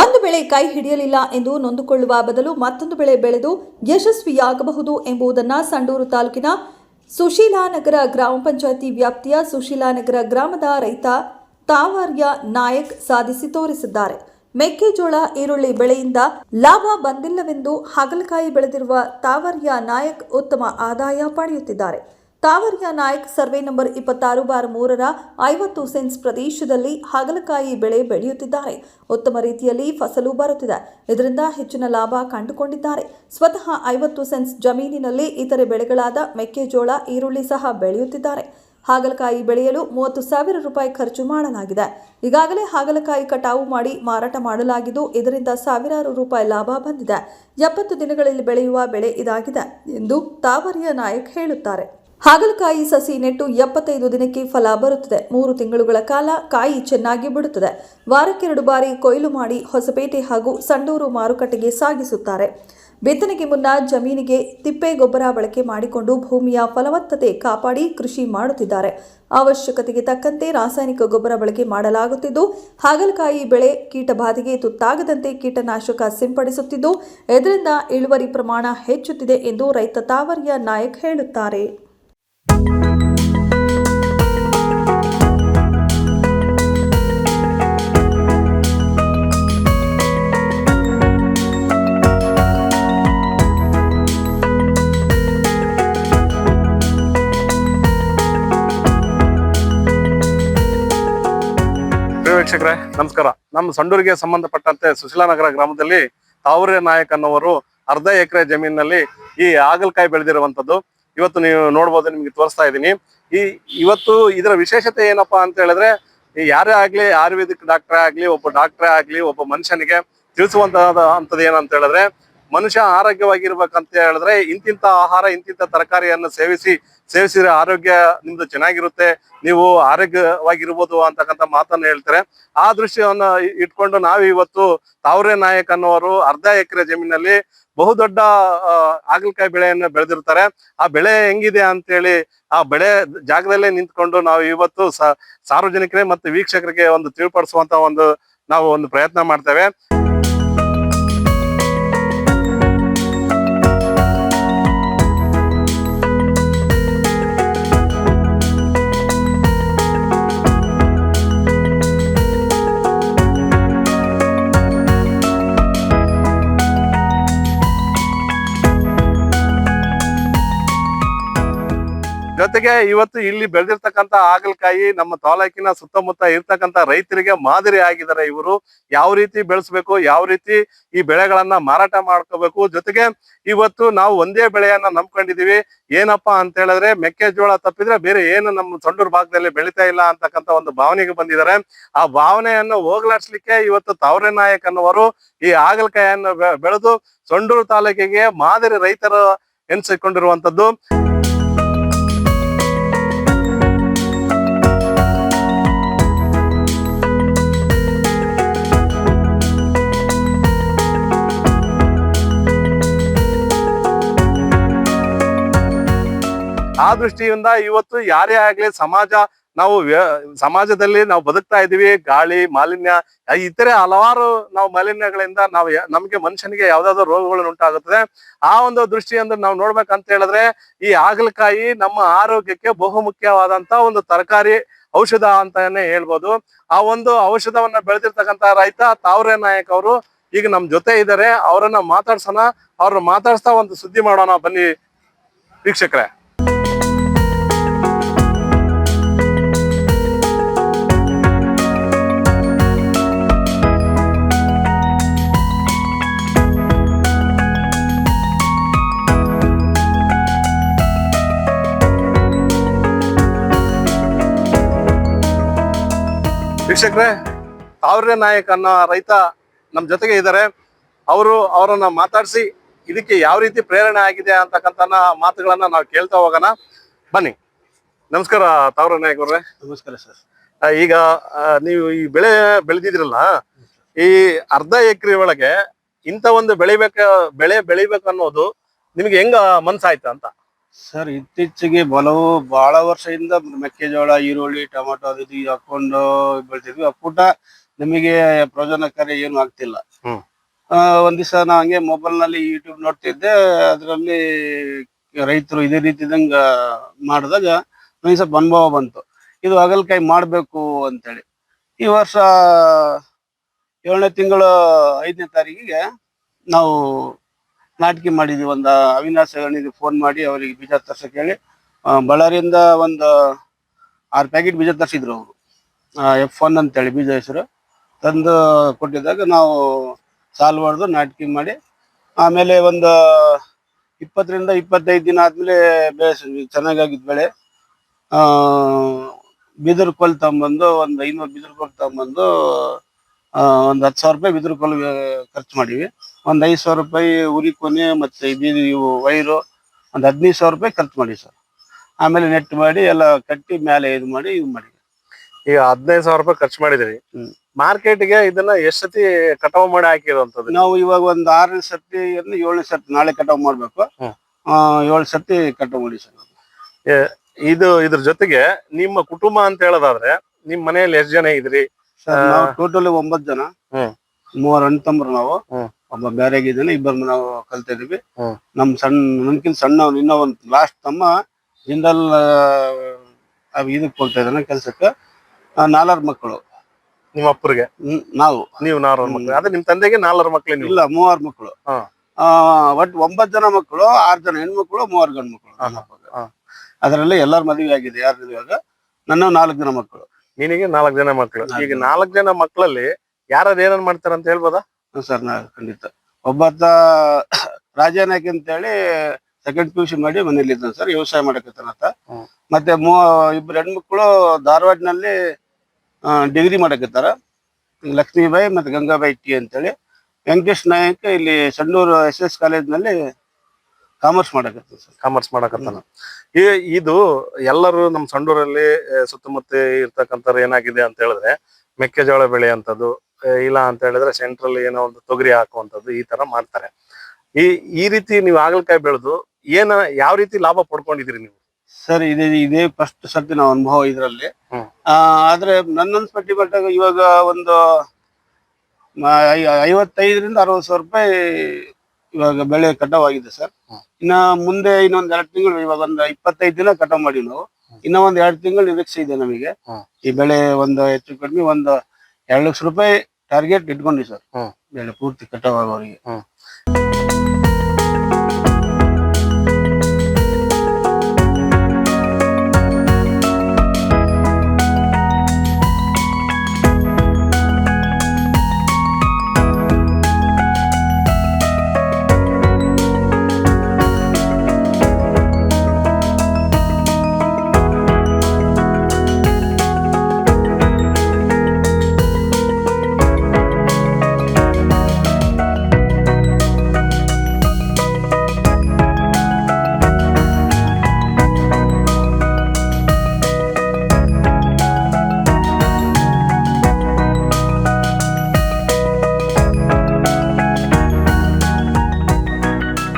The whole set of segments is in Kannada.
ಒಂದು ಬೆಳೆ ಕೈ ಹಿಡಿಯಲಿಲ್ಲ ಎಂದು ನೊಂದುಕೊಳ್ಳುವ ಬದಲು ಮತ್ತೊಂದು ಬೆಳೆ ಬೆಳೆದು ಯಶಸ್ವಿಯಾಗಬಹುದು ಎಂಬುದನ್ನು ಸಂಡೂರು ತಾಲೂಕಿನ ಸುಶೀಲಾನಗರ ಗ್ರಾಮ ಪಂಚಾಯಿತಿ ವ್ಯಾಪ್ತಿಯ ಸುಶೀಲಾನಗರ ಗ್ರಾಮದ ರೈತ ತಾವರ್ಯ ನಾಯಕ್ ಸಾಧಿಸಿ ತೋರಿಸಿದ್ದಾರೆ. ಮೆಕ್ಕೆಜೋಳ, ಈರುಳ್ಳಿ ಬೆಳೆಯಿಂದ ಲಾಭ ಬಂದಿಲ್ಲವೆಂದು ಹಾಗಲಕಾಯಿ ಬೆಳೆದಿರುವ ತಾವರ್ಯ ನಾಯಕ್ ಉತ್ತಮ ಆದಾಯ ಪಡೆಯುತ್ತಿದ್ದಾರೆ. ತಾವರ್ಯ ನಾಯಕ್ ಸರ್ವೆ ನಂಬರ್ 26/3ರ 50 ಸೆನ್ಸ್ ಪ್ರದೇಶದಲ್ಲಿ ಹಾಗಲಕಾಯಿ ಬೆಳೆ ಬೆಳೆಯುತ್ತಿದ್ದಾರೆ. ಉತ್ತಮ ರೀತಿಯಲ್ಲಿ ಫಸಲು ಬರುತ್ತಿದೆ. ಇದರಿಂದ ಹೆಚ್ಚಿನ ಲಾಭ ಕಂಡುಕೊಂಡಿದ್ದಾರೆ. ಸ್ವತಃ 50 ಸೆನ್ಸ್ ಜಮೀನಿನಲ್ಲಿ ಇತರೆ ಬೆಳೆಗಳಾದ ಮೆಕ್ಕೆಜೋಳ, ಈರುಳ್ಳಿ ಸಹ ಬೆಳೆಯುತ್ತಿದ್ದಾರೆ. ಹಾಗಲಕಾಯಿ ಬೆಳೆಯಲು 30,000 ರೂಪಾಯಿ ಖರ್ಚು ಮಾಡಲಾಗಿದೆ. ಈಗಾಗಲೇ ಹಾಗಲಕಾಯಿ ಕಟಾವು ಮಾಡಿ ಮಾರಾಟ ಮಾಡಲಾಗಿದ್ದು, ಇದರಿಂದ ಸಾವಿರಾರು ರೂಪಾಯಿ ಲಾಭ ಬಂದಿದೆ. 70 ದಿನಗಳಲ್ಲಿ ಬೆಳೆಯುವ ಬೆಳೆ ಇದಾಗಿದೆ ಎಂದು ತಾವರ್ಯ ನಾಯಕ್ ಹೇಳುತ್ತಾರೆ. ಹಾಗಲಕಾಯಿ ಸಸಿ ನೆಟ್ಟು 75 ದಿನಕ್ಕೆ ಫಲ ಬರುತ್ತದೆ. 3 ತಿಂಗಳುಗಳ ಕಾಲ ಕಾಯಿ ಚೆನ್ನಾಗಿ ಬಿಡುತ್ತದೆ. ವಾರಕ್ಕೆ 2 ಬಾರಿ ಕೊಯ್ಲು ಮಾಡಿ ಹೊಸಪೇಟೆ ಹಾಗೂ ಸಂಡೂರು ಮಾರುಕಟ್ಟೆಗೆ ಸಾಗಿಸುತ್ತಾರೆ. ಬಿತ್ತನೆಗೆ ಮುನ್ನ ಜಮೀನಿಗೆ ತಿಪ್ಪೆ ಗೊಬ್ಬರ ಬಳಕೆ ಮಾಡಿಕೊಂಡು ಭೂಮಿಯ ಫಲವತ್ತತೆ ಕಾಪಾಡಿ ಕೃಷಿ ಮಾಡುತ್ತಿದ್ದಾರೆ. ಅವಶ್ಯಕತೆಗೆ ತಕ್ಕಂತೆ ರಾಸಾಯನಿಕ ಗೊಬ್ಬರ ಬಳಕೆ ಮಾಡಲಾಗುತ್ತಿದ್ದು, ಹಾಗಲಕಾಯಿ ಬೆಳೆ ಕೀಟಬಾಧೆಗೆ ತುತ್ತಾಗದಂತೆ ಕೀಟನಾಶಕ ಸಿಂಪಡಿಸುತ್ತಿದ್ದು, ಇದರಿಂದ ಇಳುವರಿ ಪ್ರಮಾಣ ಹೆಚ್ಚುತ್ತಿದೆ ಎಂದು ರೈತ ತಾವರ್ಯ ನಾಯಕ್ ಹೇಳುತ್ತಾರೆ. ವೀಕ್ಷಕರೇ ನಮಸ್ಕಾರ. ನಮ್ಮ ಸಂಡೂರಿಗೆ ಸಂಬಂಧಪಟ್ಟಂತೆ ಸುಶೀಲಾನಗರ ಗ್ರಾಮದಲ್ಲಿ ತಾವರ್ಯ ನಾಯಕ್ ಅನ್ನೋರು ಅರ್ಧ ಎಕರೆ ಜಮೀನಿನಲ್ಲಿ ಈ ಹಾಗಲಕಾಯಿ ಬೆಳೆದಿರುವಂತದ್ದು ಇವತ್ತು ನೀವು ನೋಡ್ಬೋದು, ನಿಮ್ಗೆ ತೋರಿಸ್ತಾ ಇದ್ದೀನಿ. ಇವತ್ತು ಇದರ ವಿಶೇಷತೆ ಏನಪ್ಪಾ ಅಂತ ಹೇಳಿದ್ರೆ, ಯಾರೇ ಆಗ್ಲಿ, ಆಯುರ್ವೇದಿಕ್ ಡಾಕ್ಟರ್ ಆಗ್ಲಿ, ಒಬ್ಬ ಡಾಕ್ಟರ್ ಆಗ್ಲಿ, ಒಬ್ಬ ಮನುಷ್ಯನಿಗೆ ತಿಳಿಸುವಂತದ್ದು ಏನಂತ ಹೇಳಿದ್ರೆ, ಮನುಷ್ಯ ಆರೋಗ್ಯವಾಗಿರ್ಬೇಕಂತ ಹೇಳಿದ್ರೆ ಇಂತಿಂತ ಆಹಾರ, ಇಂತಿಂತ ತರಕಾರಿಯನ್ನು ಸೇವಿಸಿದ್ರೆ ಆರೋಗ್ಯ ನಿಮ್ದು ಚೆನ್ನಾಗಿರುತ್ತೆ, ನೀವು ಆರೋಗ್ಯವಾಗಿರ್ಬೋದು ಅಂತಕ್ಕಂಥ ಮಾತನ್ನ ಹೇಳ್ತಾರೆ. ಆ ದೃಶ್ಯವನ್ನ ಇಟ್ಕೊಂಡು ನಾವು ಇವತ್ತು ತಾವರ್ಯ ನಾಯಕ್ ಅನ್ನೋರು ಅರ್ಧ ಎಕರೆ ಜಮೀನಲ್ಲಿ ಬಹುದೊಡ್ಡ ಹಾಗಲಕಾಯಿ ಬೆಳೆಯನ್ನು ಬೆಳೆದಿರ್ತಾರೆ. ಆ ಬೆಳೆ ಹೆಂಗಿದೆ ಅಂತೇಳಿ ಆ ಬೆಳೆ ಜಾಗದಲ್ಲೇ ನಿಂತ್ಕೊಂಡು ನಾವು ಇವತ್ತು ಸಾರ್ವಜನಿಕರೇ ಮತ್ತು ವೀಕ್ಷಕರಿಗೆ ಒಂದು ತಿಳಿಪಡಿಸುವಂತ ನಾವು ಒಂದು ಪ್ರಯತ್ನ ಮಾಡ್ತೇವೆ. ಜೊತೆಗೆ ಇವತ್ತು ಇಲ್ಲಿ ಬೆಳೆದಿರ್ತಕ್ಕಂಥ ಹಾಗಲಕಾಯಿ ನಮ್ಮ ತಾಲೂಕಿನ ಸುತ್ತಮುತ್ತ ಇರ್ತಕ್ಕಂಥ ರೈತರಿಗೆ ಮಾದರಿ ಆಗಿದ್ದಾರೆ. ಇವರು ಯಾವ ರೀತಿ ಬೆಳೆಸ್ಬೇಕು, ಯಾವ ರೀತಿ ಈ ಬೆಳೆಗಳನ್ನ ಮಾರಾಟ ಮಾಡ್ಕೋಬೇಕು. ಜೊತೆಗೆ ಇವತ್ತು ನಾವು ಒಂದೇ ಬೆಳೆಯನ್ನ ನಂಬ್ಕೊಂಡಿದೀವಿ. ಏನಪ್ಪಾ ಅಂತ ಹೇಳಿದ್ರೆ, ಮೆಕ್ಕೆಜೋಳ ತಪ್ಪಿದ್ರೆ ಬೇರೆ ಏನು ನಮ್ಮ ಸಂಡೂರು ಭಾಗದಲ್ಲಿ ಬೆಳೀತಾ ಇಲ್ಲ ಅಂತಕ್ಕಂಥ ಒಂದು ಭಾವನೆಗೆ ಬಂದಿದ್ದಾರೆ. ಆ ಭಾವನೆಯನ್ನು ಹೋಗ್ಲಾಡ್ಸ್ಲಿಕ್ಕೆ ಇವತ್ತು ತಾವರ್ಯ ನಾಯಕ್ ಅನ್ನೋರು ಈ ಹಾಗಲಕಾಯಿಯನ್ನು ಬೆಳೆದು ಸಂಡೂರು ತಾಲೂಕಿಗೆ ಮಾದರಿ ರೈತರು ಎನಿಸಿಕೊಂಡಿರುವಂತದ್ದು. ಆ ದೃಷ್ಟಿಯಿಂದ ಇವತ್ತು ಯಾರೇ ಆಗ್ಲಿ ಸಮಾಜದಲ್ಲಿ ನಾವು ಬದುಕ್ತಾ ಇದೀವಿ. ಗಾಳಿ ಮಾಲಿನ್ಯ, ಇತರೆ ಹಲವಾರು ನಾವು ಮಾಲಿನ್ಯಗಳಿಂದ ನಮ್ಗೆ ಮನುಷ್ಯನಿಗೆ ಯಾವ್ದಾದ್ರು ರೋಗಗಳು ಉಂಟಾಗುತ್ತದೆ. ಆ ಒಂದು ದೃಷ್ಟಿಯಿಂದ ನಾವು ನೋಡ್ಬೇಕಂತ ಹೇಳಿದ್ರೆ, ಈ ಹಾಗಲಕಾಯಿ ನಮ್ಮ ಆರೋಗ್ಯಕ್ಕೆ ಬಹುಮುಖ್ಯವಾದಂತ ಒಂದು ತರಕಾರಿ, ಔಷಧ ಅಂತಾನೆ ಹೇಳ್ಬೋದು. ಆ ಒಂದು ಔಷಧವನ್ನ ಬೆಳೆದಿರ್ತಕ್ಕಂಥ ರೈತ ತಾವರ್ಯ ನಾಯಕ್ ಅವರು ಈಗ ನಮ್ ಜೊತೆ ಇದ್ದಾರೆ. ಅವ್ರನ್ನ ಮಾತಾಡ್ಸ್ತಾ ಒಂದು ಸುದ್ದಿ ಮಾಡೋಣ ಬನ್ನಿ ವೀಕ್ಷಕರೇ. ವೀಕ್ಷಕರೇ, ತಾವರ್ಯ ನಾಯಕ್ ಅನ್ನೋ ರೈತ ನಮ್ ಜೊತೆಗೆ ಇದ್ದಾರೆ. ಅವರನ್ನ ಮಾತಾಡಿಸಿ ಇದಕ್ಕೆ ಯಾವ ರೀತಿ ಪ್ರೇರಣೆ ಆಗಿದೆ ಅಂತಕ್ಕಂಥ ಮಾತುಗಳನ್ನ ನಾವು ಕೇಳ್ತಾ ಹೋಗೋಣ ಬನ್ನಿ. ನಮಸ್ಕಾರ ತಾವರ್ಯ ನಾಯಕ್ ಅವ್ರೆ. ನಮಸ್ಕಾರ ಸರ್. ಈಗ ನೀವು ಈ ಬೆಳೆ ಬೆಳೆದಿದ್ರಲ್ಲ, ಈ ಅರ್ಧ ಎಕರೆ ಒಳಗೆ ಇಂಥ ಒಂದು ಬೆಳೆ ಬೆಳಿಬೇಕು ಅನ್ನೋದು ನಿಮ್ಗೆ ಹೆಂಗ ಮನ್ಸಾಯ್ತು ಅಂತ? ಸರ್, ಇತ್ತೀಚೆಗೆ ಬಹಳ ವರ್ಷದಿಂದ ಮೆಕ್ಕೆಜೋಳ, ಈರುಳ್ಳಿ, ಟೊಮೆಟೊ ಅದು ಇದು ಹಾಕೊಂಡು ಬೆಳ್ತಿದ್ವಿ. ಪುಟ ನಮಗೆ ಪ್ರಯೋಜನಕಾರಿ ಏನು ಆಗ್ತಿಲ್ಲ. ಹ್ಮ್. ಒಂದ್ ದಿವಸ ನಾ ಹಂಗೆ ಮೊಬೈಲ್ ನಲ್ಲಿ ಯೂಟ್ಯೂಬ್ ನೋಡ್ತಿದ್ದೆ, ಅದರಲ್ಲಿ ರೈತರು ಇದೇ ರೀತಿದಂಗ ಮಾಡಿದಾಗ ನನಗೆ ಸ್ವಲ್ಪ ಅನುಭವ ಬಂತು, ಇದು ಹಾಗಲಕಾಯಿ ಮಾಡ್ಬೇಕು ಅಂತೇಳಿ. ಈ ವರ್ಷ 7ನೇ ತಿಂಗಳು 5ನೇ ತಾರೀಕಿಗೆ ನಾವು ನಾಟಿಕೆ ಮಾಡಿದ್ವಿ. ಒಂದು ಅವಿನಾಶ್ ಅಗಣಿಗೆ ಫೋನ್ ಮಾಡಿ ಅವರಿಗೆ ಬೀಜ ತರ್ಸಕ್ಕೆ ಹೇಳಿ ಬಳ್ಳಾರಿಯಿಂದ ಒಂದು 6 ಪ್ಯಾಕೆಟ್ ಬೀಜ ತರಿಸಿದ್ರು ಅವರು. F1 ಅಂತೇಳಿ ಬೀಜ ಹೆಸರು ತಂದು ಕೊಟ್ಟಿದ್ದಾಗ ನಾವು ಸಾಲು ಹೊಡೆದು ನಾಟಿಕೆ ಮಾಡಿ, ಆಮೇಲೆ ಒಂದು 20ರಿಂದ 25 ದಿನ ಆದ್ಮೇಲೆ ಬೆಳೆ ಚೆನ್ನಾಗಾಗಿದ್ದು ಬೆಳೆ. ಬಿದಿರು ಕೋಲ್ ತಗೊಂಬಂದು ಒಂದು 500 ಬಿದಿರು ಕೋಲ್ ತಗೊಂಬಂದು ಒಂದು 10,000 ರೂಪಾಯಿ ಬಿದಿರು ಕೋಲ್ ಖರ್ಚು ಮಾಡಿವಿ. ಒಂದು 5,000 ರೂಪಾಯಿ ಉರಿ ಕೊನೆ ಮತ್ತೆ ಇವು ವೈರು ಒಂದು 15,000 ರೂಪಾಯಿ ಖರ್ಚು ಮಾಡಿ ಸರ್. ಆಮೇಲೆ ನೆಟ್ ಮಾಡಿ ಎಲ್ಲ ಕಟ್ಟಿ ಮೇಲೆ ಇದು ಮಾಡಿ ಈಗ 15,000 ರೂಪಾಯಿ ಖರ್ಚು ಮಾಡಿದಿರಿ. ಮಾರ್ಕೆಟ್ಗೆ ಇದನ್ನ ಎಷ್ಟು ಸತಿ ಕಟಾವು ಮಾಡಿ ಹಾಕಿರುವಂತದ್ದು? ನಾವು ಇವಾಗ ಒಂದು 6ನೇ ಸರ್ತಿ 7ನೇ ಸರ್ತಿ ನಾಳೆ ಕಟಾವು ಮಾಡ್ಬೇಕು. 7 ಸರ್ತಿ ಕಟಾವು ಮಾಡಿ ಸರ್. ಇದ್ರ ಜೊತೆಗೆ ನಿಮ್ಮ ಕುಟುಂಬ ಅಂತ ಹೇಳೋದಾದ್ರೆ ನಿಮ್ ಮನೆಯಲ್ಲಿ ಎಷ್ಟು ಜನ ಇದ್ರಿ? ನಾವು ಟೋಟಲ್ 9 ಜನ. 3 ಅಣ್ಣ ತಮ್ಮರು ನಾವು. ಒಬ್ಬ ಬೇರೆ ಆಗಿದ್ದಾನೆ, ಇಬ್ಬರು ನಾವು ಕಲ್ತಾ ಇದೀವಿ. ನನ್ಕಿಂತ ಸಣ್ಣ ಇನ್ನ ಒಂದು ಲಾಸ್ಟ್ ತಮ್ಮ ಜಿಂದಾಲ್ ಇದಕ್ಕೆ ಹೋಗ್ತಾ ಇದ್ದಾನೆ ಕೆಲ್ಸಕ್ಕೆ. 4 ಮಕ್ಕಳು ನಿಮ್ಮ ಅಪ್ಪರಿಗೆ. ನೀವು 4 ಮಕ್ಕಳು? ಅದೇ ನಿಮ್ ತಂದೆಗೆ 4 ಮಕ್ಕಳು? ಇಲ್ಲ, 3 ಮಕ್ಕಳು. ಒಟ್ಟು 9 ಜನ ಮಕ್ಕಳು, 6 ಜನ ಹೆಣ್ಮಕ್ಳು, 3 ಗಂಡು ಮಕ್ಕಳು. ಅದರಲ್ಲಿ ಎಲ್ಲಾರ ಮದುವೆ ಆಗಿದೆ. ಯಾರು ಇವಾಗ ನನ್ನ 4 ಜನ ಮಕ್ಕಳು. ನಿನಗೆ 4 ಜನ ಮಕ್ಕಳು. ಈಗ 4 ಜನ ಮಕ್ಕಳಲ್ಲಿ ಯಾರು ಏನೇನ್ ಮಾಡ್ತಾರ ಅಂತ ಹೇಳ್ಬೋದಾ? ಸರ್ ಖಂಡಿತ. ಒಬ್ಬತ್ತ ರಾಜನಾಯ್ಕ ಅಂತ ಹೇಳಿ 2nd PUC ಮಾಡಿ ಮನೇಲಿ ಇದ್ದಾನೆ ಸರ್, ವ್ಯವಸಾಯ ಮಾಡಕತ್ತಾನಂತ. ಮತ್ತೆ 2 ಹೆಣ್ಮಕ್ಳು ಧಾರವಾಡನಲ್ಲಿ ಡಿಗ್ರಿ ಮಾಡಕತ್ತಾರ, ಲಕ್ಷ್ಮೀಬಾಯಿ ಮತ್ತೆ ಗಂಗಾಬಾಯಿ ಟಿ ಅಂತೇಳಿ. ವೆಂಕಟೇಶ್ ನಾಯಕ್ ಇಲ್ಲಿ ಸಂಡೂರು SS ಕಾಲೇಜ್ನಲ್ಲಿ ಕಾಮರ್ಸ್ ಮಾಡಕತ್ತಾನ ಸರ್. ಕಾಮರ್ಸ್ ಮಾಡಕತ್ತಾನ. ಇದು ಎಲ್ಲರೂ ನಮ್ಮ ಸಂಡೂರಲ್ಲಿ ಸುತ್ತಮುತ್ತ ಇರ್ತಕ್ಕಂಥವ್ರು ಏನಾಗಿದೆ ಅಂತ ಹೇಳಿದ್ರೆ ಮೆಕ್ಕೆಜೋಳ ಬೆಳೆಯಂಥದ್ದು, ಇಲ್ಲ ಅಂತ ಹೇಳಿದ್ರೆ ಸೆಂಟ್ರಲ್ ಏನೋ ಒಂದು ತೊಗರಿ ಹಾಕುವಂಥದ್ದು, ಈ ತರ ಮಾಡ್ತಾರೆ. ಈ ರೀತಿ ನೀವು ಹಾಗಲಕಾಯಿ ಬೆಳೆದು ಯಾವ ರೀತಿ ಲಾಭ ಪಡ್ಕೊಂಡಿದ್ರಿ ನೀವು? ಸರ್ ಇದೇ ಫಸ್ಟ್ ಸರ್ತಿ ನಾವು ಅನುಭವ ಇದರಲ್ಲಿ. ಆದ್ರೆ ನನ್ನನ್ಸ್ಪಟ್ಟಿ ಮಟ್ಟಾಗ ಇವಾಗ ಒಂದು 55ರಿಂದ 60,000 ರೂಪಾಯಿ ಇವಾಗ ಬೆಳೆ ಕಟಾವಾಗಿದೆ ಸರ್. ಇನ್ನ ಮುಂದೆ ಇನ್ನೊಂದ್ 2 ತಿಂಗಳು, ಇವಾಗ ಒಂದು 25 ದಿನ ಕಟಾವ್ ಮಾಡಿ ನಾವು ಇನ್ನ ಒಂದ್ 2 ತಿಂಗಳು ನಿರೀಕ್ಷೆ ಇದೆ ನಮಗೆ. ಈ ಬೆಳೆ ಒಂದು ಹೆಚ್ಚು ಕಡಿಮೆ ಒಂದು 2 ಲಕ್ಷ ರೂಪಾಯಿ ಟಾರ್ಗೆಟ್ ಇಟ್ಕೊಂಡಿ ಸರ್, ಬೆಳೆ ಪೂರ್ತಿ ಕಟಾವ್ ಆಗೋರಿಗೆ.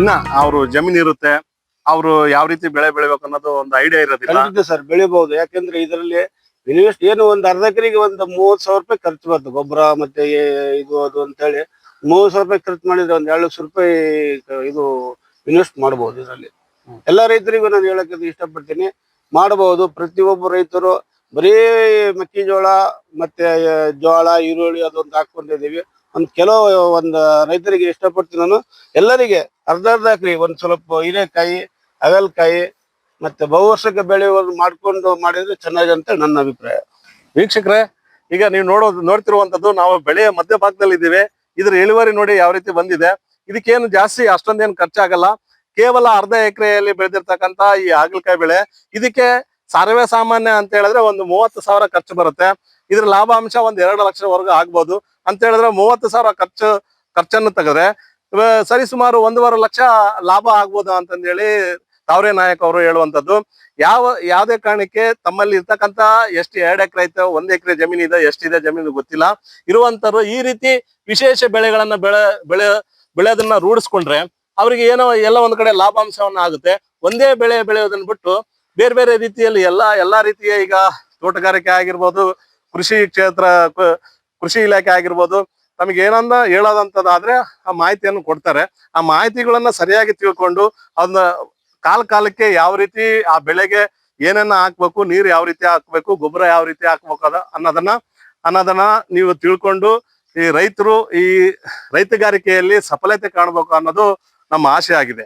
ಇನ್ನ ಅವ್ರು ಜಮೀನ್ ಇರುತ್ತೆ, ಅವ್ರು ಯಾವ ರೀತಿ ಬೆಳೆ ಬೆಳಿಬೇಕು ಅನ್ನೋದು ಒಂದು ಐಡಿಯಾ ಇರೋದಿಲ್ಲ. ಖಂಡಿತ ಸರ್, ಬೆಳಿಬಹುದು. ಯಾಕಂದ್ರೆ ಇದರಲ್ಲಿ ಇನ್ವೆಸ್ಟ್ ಏನು ಒಂದು 1/2 ಎಕರೆಗೆ ಒಂದು 30,000 ರೂಪಾಯಿ ಖರ್ಚು ಬರ್ತದೆ, ಗೊಬ್ಬರ ಮತ್ತೆ ಇದು ಅದು ಅಂತ ಹೇಳಿ. 30,000 ರೂಪಾಯಿ ಖರ್ಚು ಮಾಡಿದ್ರೆ ಒಂದು 2 ಲಕ್ಷ ರೂಪಾಯಿ ಇದು ಇನ್ವೆಸ್ಟ್ ಮಾಡಬಹುದು. ಇದರಲ್ಲಿ ಎಲ್ಲಾ ರೈತರಿಗೂ ನಾನು ಹೇಳಕ್ಕೆ ಇಷ್ಟಪಡ್ತೀನಿ, ಮಾಡಬಹುದು. ಪ್ರತಿಯೊಬ್ಬ ರೈತರು ಬರೀ ಮೆಕ್ಕೆಜೋಳ ಮತ್ತೆ ಜೋಳ, ಈರುಳ್ಳಿ ಅದೊಂದು ಹಾಕೊಂಡಿದೀವಿ. ಒಂದು ರೈತರಿಗೆ ಇಷ್ಟಪಡ್ತೀನಿ ನಾನು, ಎಲ್ಲರಿಗೆ ಅರ್ಧ ಎಕರೆ ಒಂದ್ ಸ್ವಲ್ಪ ಹೀರೆಕಾಯಿ, ಹಾಗಲಕಾಯಿ ಮತ್ತೆ ಬಹುವರ್ಷಕ್ಕೆ ಬೆಳೆಯುವುದು ಮಾಡ್ಕೊಂಡು ಮಾಡಿದ್ರೆ ಚೆನ್ನಾಗಿ ಅಂತ ನನ್ನ ಅಭಿಪ್ರಾಯ. ವೀಕ್ಷಕರೇ, ಈಗ ನೀವು ನೋಡ್ತಿರುವಂತದ್ದು ನಾವು ಬೆಳೆಯ ಮಧ್ಯಭಾಗದಲ್ಲಿ ಇದ್ದೀವಿ. ಇದ್ರ ಇಳುವರಿ ನೋಡಿ ಯಾವ ರೀತಿ ಬಂದಿದೆ. ಇದಕ್ಕೇನು ಜಾಸ್ತಿ ಅಷ್ಟೊಂದೇನು ಖರ್ಚಾಗಲ್ಲ. ಕೇವಲ ಅರ್ಧ ಎಕರೆಯಲ್ಲಿ ಬೆಳೆದಿರ್ತಕ್ಕಂತ ಈ ಹಾಗಲಕಾಯಿ ಬೆಳೆ, ಇದಕ್ಕೆ ಸರ್ವೇ ಸಾಮಾನ್ಯ ಅಂತ ಹೇಳಿದ್ರೆ ಒಂದು 30,000 ಖರ್ಚು ಬರುತ್ತೆ. ಇದ್ರ ಲಾಭಾಂಶ ಒಂದು 2 ಲಕ್ಷವರೆಗೂ ಆಗ್ಬೋದು ಅಂತ ಹೇಳಿದ್ರೆ 30,000 ಖರ್ಚನ್ನು ತೆಗೆದ್ರೆ ಸರಿ ಸುಮಾರು 1.5 ಲಕ್ಷ ಲಾಭ ಆಗ್ಬೋದು ಅಂತಂದೇಳಿ ತಾವರೆ ನಾಯಕ್ ಅವರು ಹೇಳುವಂತದ್ದು. ಯಾವ್ದೇ ಕಾರಣಕ್ಕೆ ತಮ್ಮಲ್ಲಿ ಇರ್ತಕ್ಕಂತ ಎಷ್ಟು 2 ಎಕರೆ ಐತೆ, 1 ಎಕರೆ ಜಮೀನ್ ಇದೆ, ಎಷ್ಟಿದೆ ಜಮೀನು ಗೊತ್ತಿಲ್ಲ, ಇರುವಂತರು ಈ ರೀತಿ ವಿಶೇಷ ಬೆಳೆಗಳನ್ನ ಬೆಳೆಯೋದನ್ನ ರೂಢಿಸ್ಕೊಂಡ್ರೆ ಅವ್ರಿಗೆ ಏನೋ ಎಲ್ಲ ಒಂದ್ ಕಡೆ ಲಾಭಾಂಶವನ್ನ ಆಗುತ್ತೆ. ಒಂದೇ ಬೆಳೆ ಬೆಳೆಯೋದನ್ನ ಬಿಟ್ಟು ಬೇರೆ ಬೇರೆ ರೀತಿಯಲ್ಲಿ ಎಲ್ಲಾ ರೀತಿಯ ಈಗ ತೋಟಗಾರಿಕೆ ಆಗಿರ್ಬೋದು, ಕೃಷಿ ಕ್ಷೇತ್ರ, ಕೃಷಿ ಇಲಾಖೆ ಆಗಿರ್ಬೋದು ತಮಗೆ ಏನಂದ ಹೇಳೋದಂತದಾದ್ರೆ ಆ ಮಾಹಿತಿಯನ್ನು ಕೊಡ್ತಾರೆ. ಆ ಮಾಹಿತಿಗಳನ್ನ ಸರಿಯಾಗಿ ತಿಳ್ಕೊಂಡು ಅದನ್ನ ಕಾಲಕ್ಕೆ ಯಾವ ರೀತಿ ಆ ಬೆಳೆಗೆ ಏನನ್ನ ಹಾಕ್ಬೇಕು, ನೀರು ಯಾವ ರೀತಿ ಹಾಕ್ಬೇಕು, ಗೊಬ್ಬರ ಯಾವ ರೀತಿ ಹಾಕ್ಬೇಕು ಅನ್ನೋದನ್ನ ನೀವು ತಿಳ್ಕೊಂಡು ಈ ರೈತರು ಈ ರೈತಗಾರಿಕೆಯಲ್ಲಿ ಸಫಲತೆ ಕಾಣಬೇಕು ಅನ್ನೋದು ನಮ್ಮ ಆಶೆ ಆಗಿದೆ.